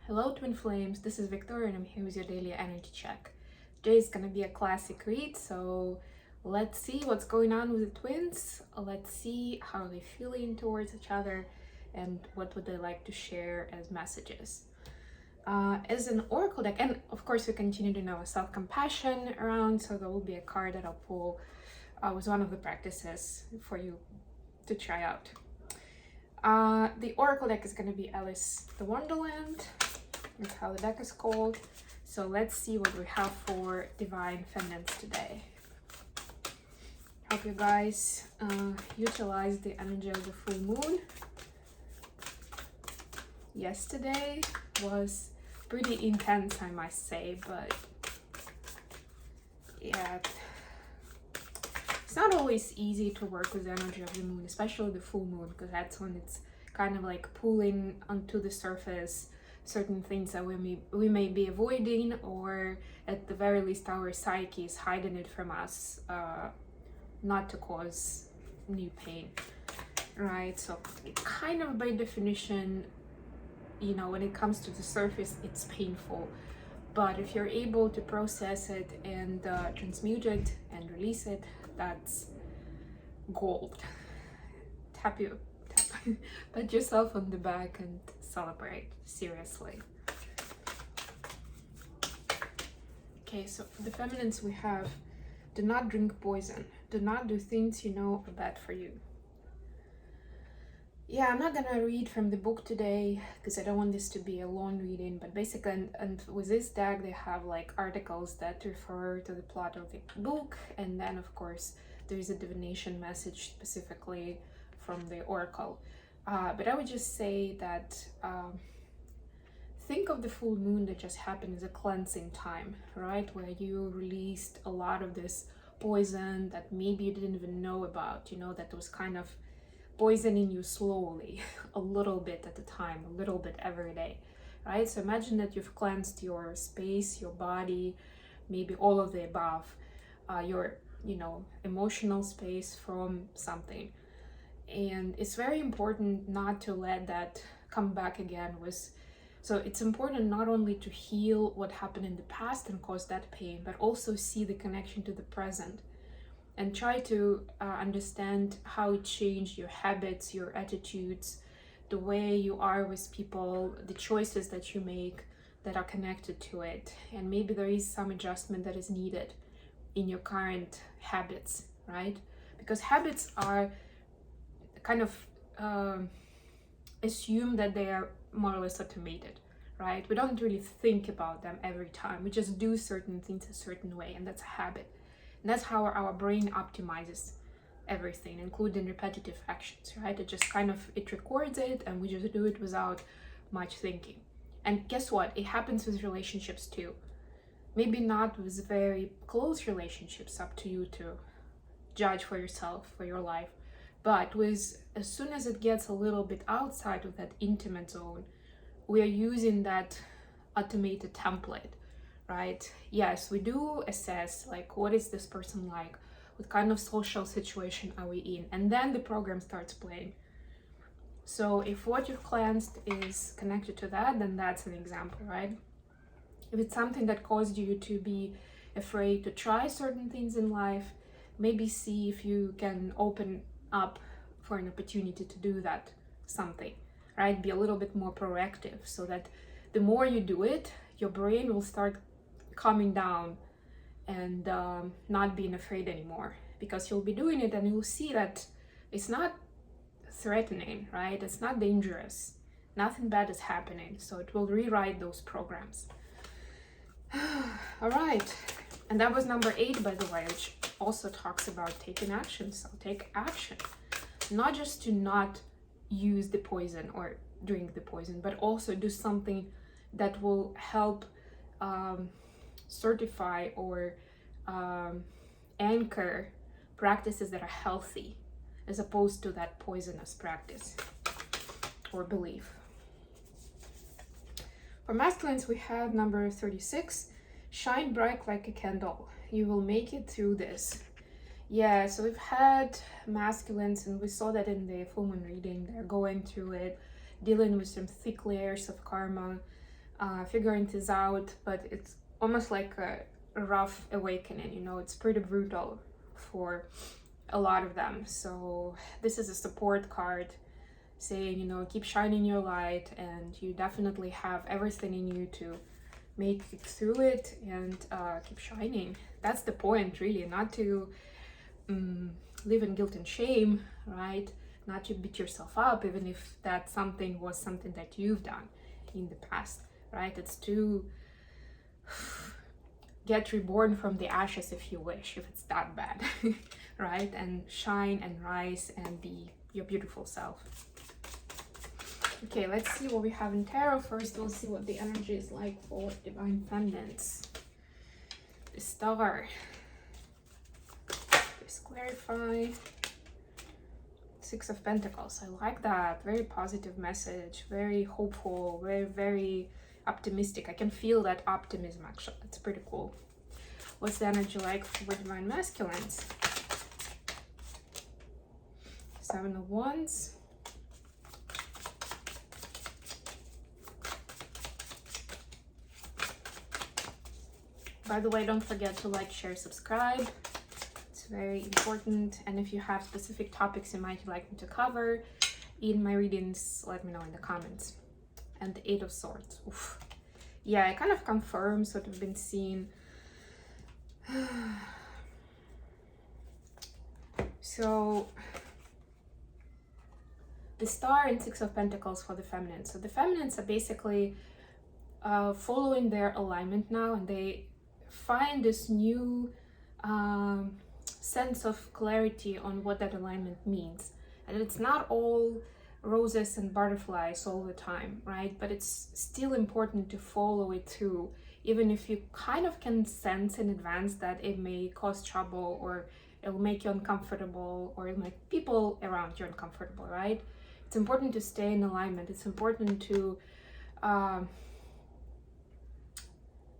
Hello twin flames, this is Victoria and I'm here with your daily energy check. Today is gonna be a classic read, so let's see what's going on with the twins. Let's see how they're feeling towards each other and what would they like to share as messages. As an oracle deck, and of course we continue to know self-compassion around, so there will be a card that I'll pull with one of the practices for you to try out. The oracle deck is going to be Alice the Wonderland. That's how the deck is called. So let's see what we have for divine feminines today. Hope you guys utilize the energy of the full moon. Yesterday was pretty intense, I must say, but yeah, it's not always easy to work with the energy of the moon, especially the full moon, because that's when it's kind of like pulling onto the surface certain things that we may be avoiding, or at the very least our psyche is hiding it from us, not to cause new pain, right? So it kind of by definition, you know, when it comes to the surface, it's painful. But if you're able to process it and transmute it and release it, that's gold. Pat yourself on the back and celebrate, seriously. Okay, so for the feminines we have, do not drink poison. Do not do things you know are bad for you. Yeah, I'm not gonna read from the book today because I don't want this to be a long reading, but basically, and with this deck they have like articles that refer to the plot of the book, and then of course there's a divination message specifically from the oracle. But I would just say that think of the full moon that just happened as a cleansing time, right? Where you released a lot of this poison that maybe you didn't even know about, you know, that was kind of poisoning you slowly, a little bit at a time, a little bit every day, right? So imagine that you've cleansed your space, your body, maybe all of the above, your, you know, emotional space from something. And it's very important not to let that come back again with, so it's important not only to heal what happened in the past and cause that pain, but also see the connection to the present and try to understand how it changed your habits, your attitudes, the way you are with people, the choices that you make that are connected to it. And maybe there is some adjustment that is needed in your current habits, right? Because habits are kind of assume that they are more or less automated, right? We don't really think about them every time. We just do certain things a certain way, and that's a habit. And that's how our brain optimizes everything, including repetitive actions, right? It just kind of, it records it and we just do it without much thinking. And guess what? It happens with relationships too. Maybe not with very close relationships, up to you to judge for yourself, for your life. But with, as soon as it gets a little bit outside of that intimate zone, we are using that automated template, right? Yes, we do assess like, what is this person like? What kind of social situation are we in? And then the program starts playing. So if what you've cleansed is connected to that, then that's an example, right? If it's something that caused you to be afraid to try certain things in life, maybe see if you can open up for an opportunity to do that something, right? Be a little bit more proactive, so that the more you do it, your brain will start calming down and not being afraid anymore, because you'll be doing it and you'll see that it's not threatening, right? It's not dangerous, nothing bad is happening, so it will rewrite those programs. All right, and that was number 8, by the way, which also talks about taking action. So take action, not just to not use the poison or drink the poison, but also do something that will help certify or anchor practices that are healthy, as opposed to that poisonous practice or belief. For masculines, we have number 36, shine bright like a candle. You will make it through this. Yeah, so we've had masculines, and we saw that in the full moon reading. They're going through it, dealing with some thick layers of karma, figuring this out, but it's almost like a rough awakening, you know, it's pretty brutal for a lot of them. So this is a support card saying, you know, keep shining your light, and you definitely have everything in you to make it through it, and keep shining. That's the point, really, not to live in guilt and shame, right? Not to beat yourself up, even if that something was something that you've done in the past, right? It's to get reborn from the ashes, if you wish, if it's that bad, right? And shine and rise and be your beautiful self. Okay, let's see what we have in tarot. First, we'll see what the energy is like for divine feminines. The Star. Please clarify. Six of Pentacles. I like that. Very positive message. Very hopeful. Very, very optimistic. I can feel that optimism, actually. That's pretty cool. What's the energy like for divine masculines? Seven of Wands. By the way, don't forget to like, share, subscribe. It's very important. And if you have specific topics you might like me to cover in my readings, let me know in the comments. And the Eight of Swords. Oof. Yeah, it kind of confirms what we've been seeing. So the Star and Six of Pentacles for the feminines. So the feminines are basically following their alignment now, and they find this new sense of clarity on what that alignment means. And it's not all roses and butterflies all the time, right? But it's still important to follow it through, even if you kind of can sense in advance that it may cause trouble, or it'll make you uncomfortable, or it'll make people around you uncomfortable, right? It's important to stay in alignment. It's important to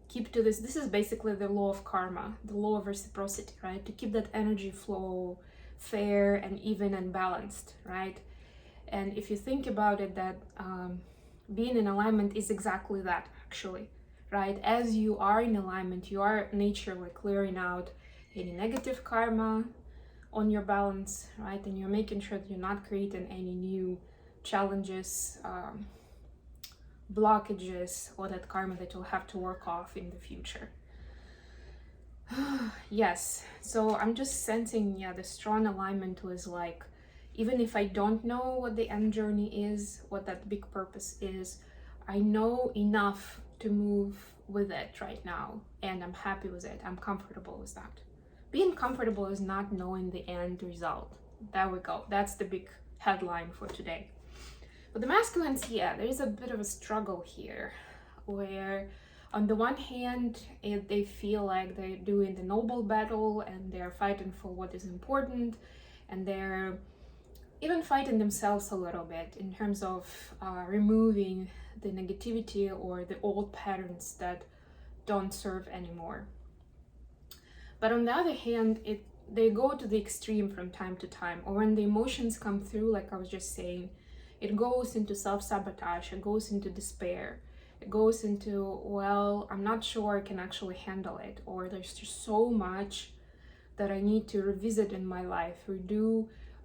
keep to this. This is basically the law of karma, the law of reciprocity, right? To keep that energy flow fair and even and balanced, right? And if you think about it, that being in alignment is exactly that, actually, right? As you are in alignment, you are naturally clearing out any negative karma on your balance, right? And you're making sure that you're not creating any new challenges, blockages, or that karma that you'll have to work off in the future. Yes, so I'm just sensing, yeah, the strong alignment was like, even if I don't know what the end journey is, what that big purpose is, I know enough to move with it right now, and I'm happy with it. I'm comfortable with that. Being comfortable is not knowing the end result. There we go. That's the big headline for today. For the masculines, yeah, there is a bit of a struggle here, where on the one hand, they feel like they're doing the noble battle and they're fighting for what is important, and they're even fighting themselves a little bit in terms of removing the negativity or the old patterns that don't serve anymore. But on the other hand, they go to the extreme from time to time, or when the emotions come through, like I was just saying, it goes into self-sabotage, it goes into despair, it goes into, well, I'm not sure I can actually handle it, or there's just so much that I need to revisit in my life,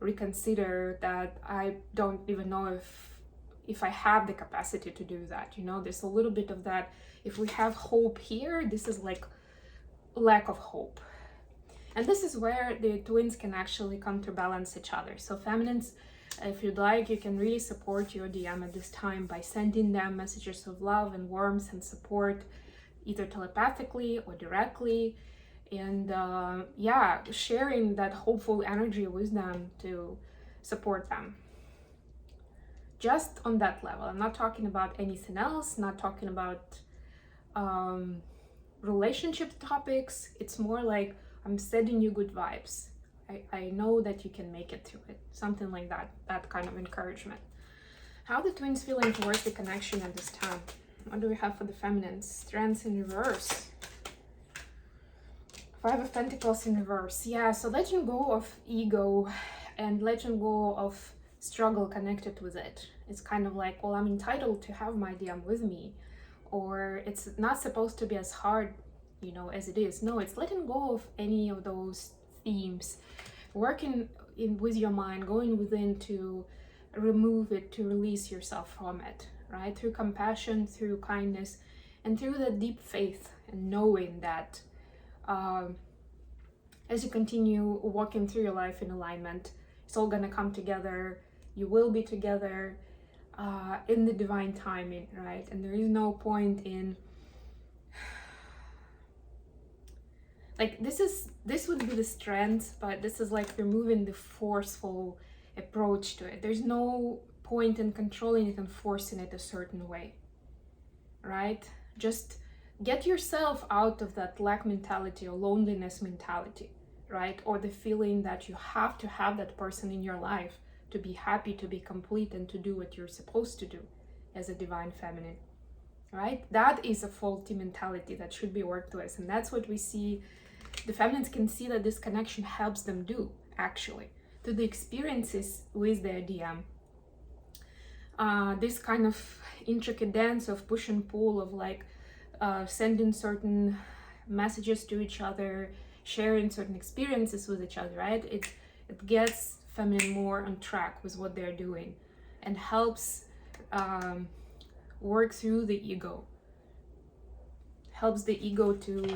reconsider, that I don't even know if I have the capacity to do that. You know, there's a little bit of that. If we have hope here, this is like lack of hope. And this is where the twins can actually counterbalance each other. So feminines, if you'd like, you can really support your DM at this time by sending them messages of love and warmth and support, either telepathically or directly, and yeah, sharing that hopeful energy with them to support them. Just on that level. I'm not talking about anything else, not talking about relationship topics. It's more like, I'm sending you good vibes. I know that you can make it through it. Something like that, that kind of encouragement. How are the twins feeling towards the connection at this time? What do we have for the feminines? Strength in reverse. Five of Pentacles in reverse. Yeah, so letting go of ego and letting go of struggle connected with it. It's kind of like, well, I'm entitled to have my DM with me, or it's not supposed to be as hard, you know, as it is. No, it's letting go of any of those themes, working with your mind, going within to remove it, to release yourself from it, right? Through compassion, through kindness, and through the deep faith and knowing that as you continue walking through your life in alignment, it's all gonna come together. You will be together in the divine timing, right? And there is no point in like this would be the strength, but this is like removing the forceful approach to it. There's no point in controlling it and forcing it a certain way, right? Just get yourself out of that lack mentality or loneliness mentality, right? Or the feeling that you have to have that person in your life to be happy, to be complete, and to do what you're supposed to do as a divine feminine, right? That is a faulty mentality that should be worked with. And that's what we see. The feminines can see that this connection helps them do, actually, to the experiences with their DM. This kind of intricate dance of push and pull, of like sending certain messages to each other, sharing certain experiences with each other, right? It gets feminine more on track with what they're doing and helps work through the ego. Helps the ego to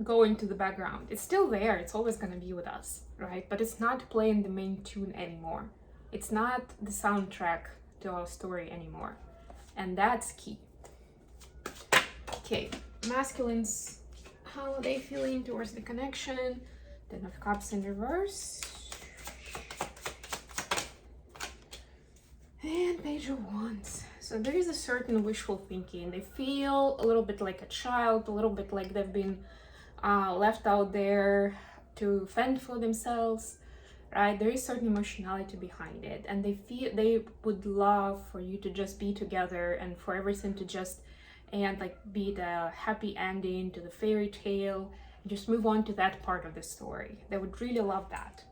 go into the background. It's still there, it's always going to be with us, right? But it's not playing the main tune anymore. It's not the soundtrack to our story anymore. And that's key. Okay, masculines, how are they feeling towards the connection? Ten of Cups in reverse. And Page of Wands. So there is a certain wishful thinking. They feel a little bit like a child, a little bit like they've been left out there to fend for themselves, right? There is certain emotionality behind it, and they feel they would love for you to just be together and for everything to just and like be the happy ending to the fairy tale, and just move on to that part of the story. They would really love that,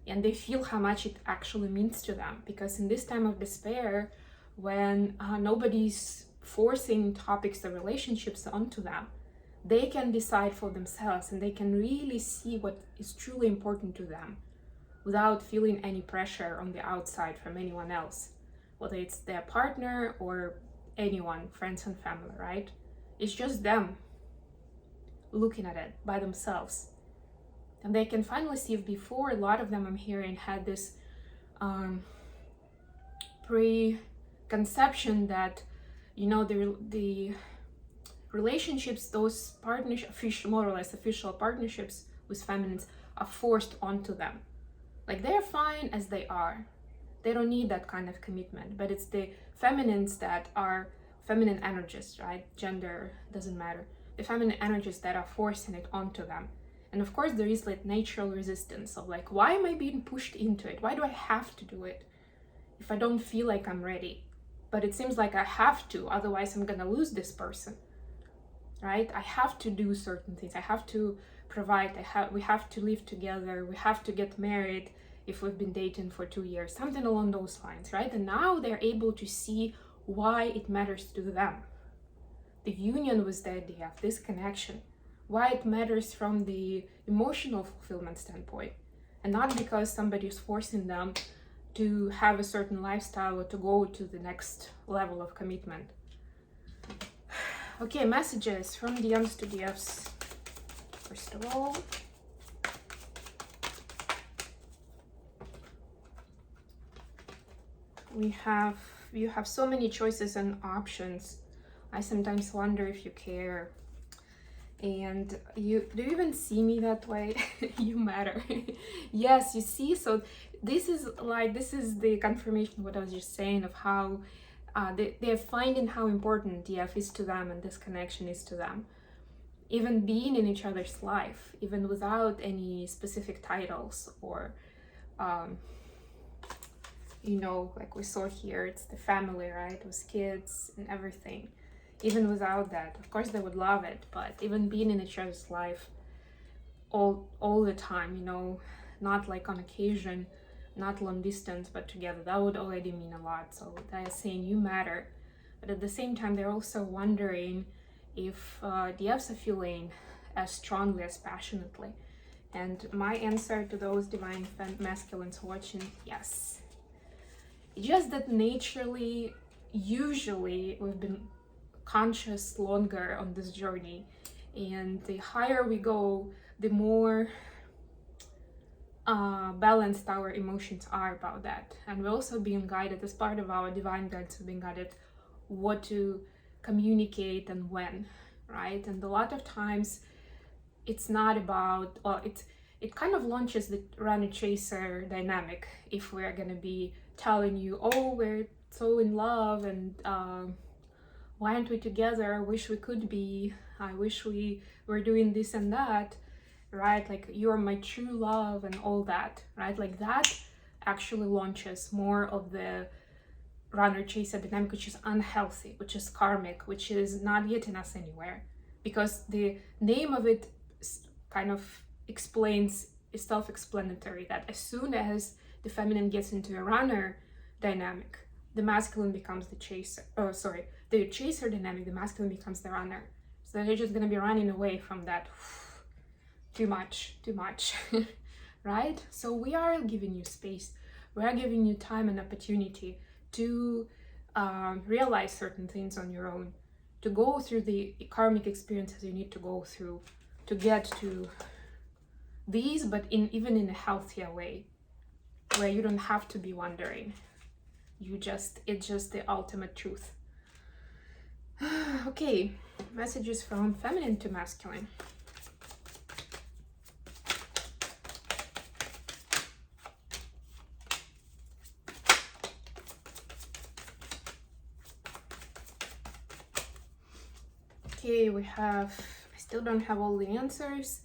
and they feel how much it actually means to them, because in this time of despair, when nobody's forcing topics or relationships onto them, they can decide for themselves and they can really see what is truly important to them without feeling any pressure on the outside from anyone else, whether it's their partner or anyone, friends and family, right? It's just them looking at it by themselves. And they can finally see, if before a lot of them, I'm hearing, had this preconception that, you know, the relationships, those partnerships, more or less official partnerships with feminines, are forced onto them. Like, they're fine as they are. They don't need that kind of commitment. But it's the feminines that are feminine energies, right? Gender doesn't matter. The feminine energies that are forcing it onto them. And of course, there is like natural resistance of like, why am I being pushed into it? Why do I have to do it if I don't feel like I'm ready? But it seems like I have to, otherwise I'm gonna lose this person. Right? I have to do certain things. I have to provide. We have to live together. We have to get married if we've been dating for 2 years. Something along those lines, right? And now they're able to see why it matters to them. The union with the idea of this connection. Why it matters from the emotional fulfillment standpoint. And not because somebody is forcing them to have a certain lifestyle or to go to the next level of commitment. Okay, messages from DMs to DFs. First of all, you have so many choices and options. I sometimes wonder if you care. And do you even see me that way? You matter. Yes, you see. So this is the confirmation of what I was just saying, of how they're finding how important DF is to them and this connection is to them. Even being in each other's life, even without any specific titles or, you know, like we saw here, it's the family, right? With kids and everything. Even without that, of course they would love it, but even being in each other's life all the time, you know, not like on occasion, not long distance, but together. That would already mean a lot. So that is saying you matter. But at the same time, they're also wondering if the Fs are feeling as strongly, as passionately. And my answer to those divine masculines watching, yes. Just that naturally, usually, we've been conscious longer on this journey. And the higher we go, the more balanced our emotions are about that. And we're also being guided, as part of our divine guides, we're being guided what to communicate and when, right? And a lot of times it's not about, well, it kind of launches the runner chaser dynamic. If we're gonna be telling you, oh, we're so in love and why aren't we together? I wish we could be. I wish we were doing this and that, right? Like, you're my true love and all that, right? Like, that actually launches more of the runner chaser dynamic, which is unhealthy, which is karmic, which is not getting us anywhere, because the name of it kind of explains, is self-explanatory, that as soon as the feminine gets into a runner dynamic, the masculine becomes the chaser. Oh, sorry, the chaser dynamic, the masculine becomes the runner. So they're just gonna be running away from that. Too much, right? So we are giving you space. We are giving you time and opportunity to realize certain things on your own, to go through the karmic experiences you need to go through to get to these, but even in a healthier way, where you don't have to be wondering. It's just the ultimate truth. Okay, messages from feminine to masculine. Okay, I still don't have all the answers.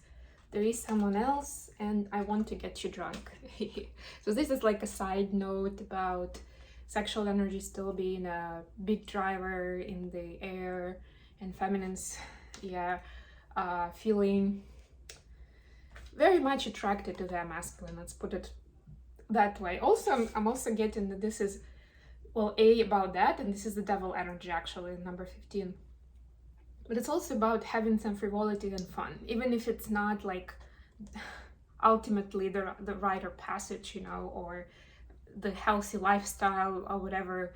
There is someone else and I want to get you drunk. So this is like a side note about sexual energy still being a big driver in the air, and feminines, feeling very much attracted to their masculine, let's put it that way. Also, I'm also getting that this is, well, about that, and this is the devil energy actually, number 15. But it's also about having some frivolity and fun, even if it's not like ultimately the rite of passage, or the healthy lifestyle or whatever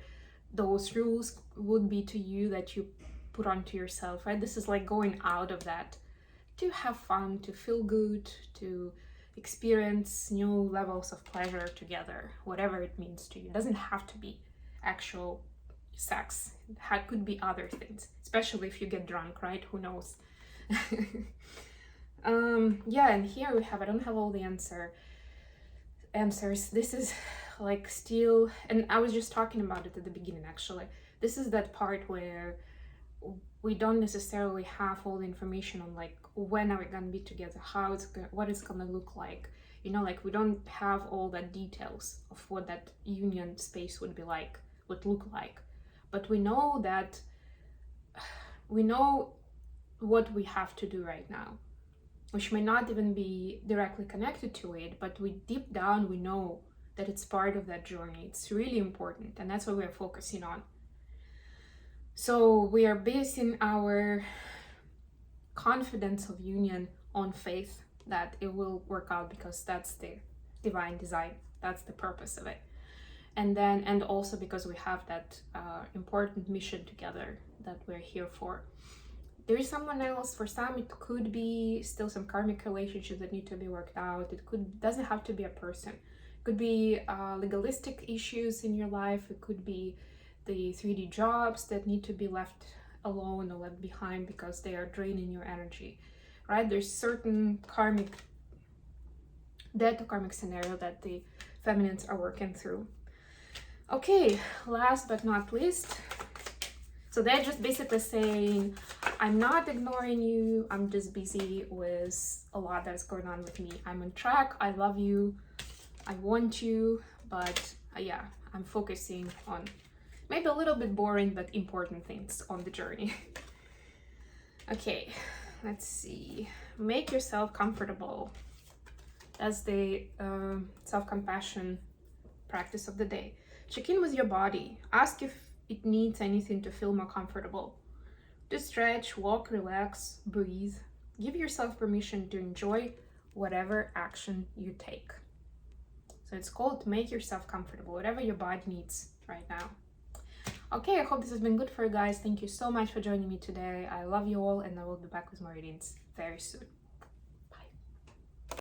those rules would be to you that you put onto yourself, right? This is like going out of that to have fun, to feel good, to experience new levels of pleasure together, whatever it means to you. It doesn't have to be actual sex. It could be other things, especially if you get drunk, right? Who knows? And here we have, I don't have all the answers. This is like still, and I was just talking about it at the beginning actually. This is that part where we don't necessarily have all the information on like when are we gonna be together, what it's gonna look like, like we don't have all the details of what that union space would look like. But we know what we have to do right now, which may not even be directly connected to it, but deep down we know that it's part of that journey. It's really important, and that's what we're focusing on. So we are basing our confidence of union on faith that it will work out, because that's the divine design, that's the purpose of it. And also because we have that important mission together that we're here for. There is someone else. For some, it could be still some karmic relationships that need to be worked out. Doesn't have to be a person. It could be legalistic issues in your life. It could be the 3D jobs that need to be left alone or left behind because they are draining your energy, right? There's certain karmic scenario that the feminines are working through. Okay, last but not least, so they're just basically saying, I'm not ignoring you, I'm just busy with a lot that's going on with me. I'm on track, I love you, I want you, but I'm focusing on maybe a little bit boring but important things on the journey. Okay, let's see. Make yourself comfortable. That's the self-compassion practice of the day. Check in with your body. Ask if it needs anything to feel more comfortable. Just stretch, walk, relax, breathe. Give yourself permission to enjoy whatever action you take. So it's called make yourself comfortable, whatever your body needs right now. Okay, I hope this has been good for you guys. Thank you so much for joining me today. I love you all, and I will be back with more readings very soon.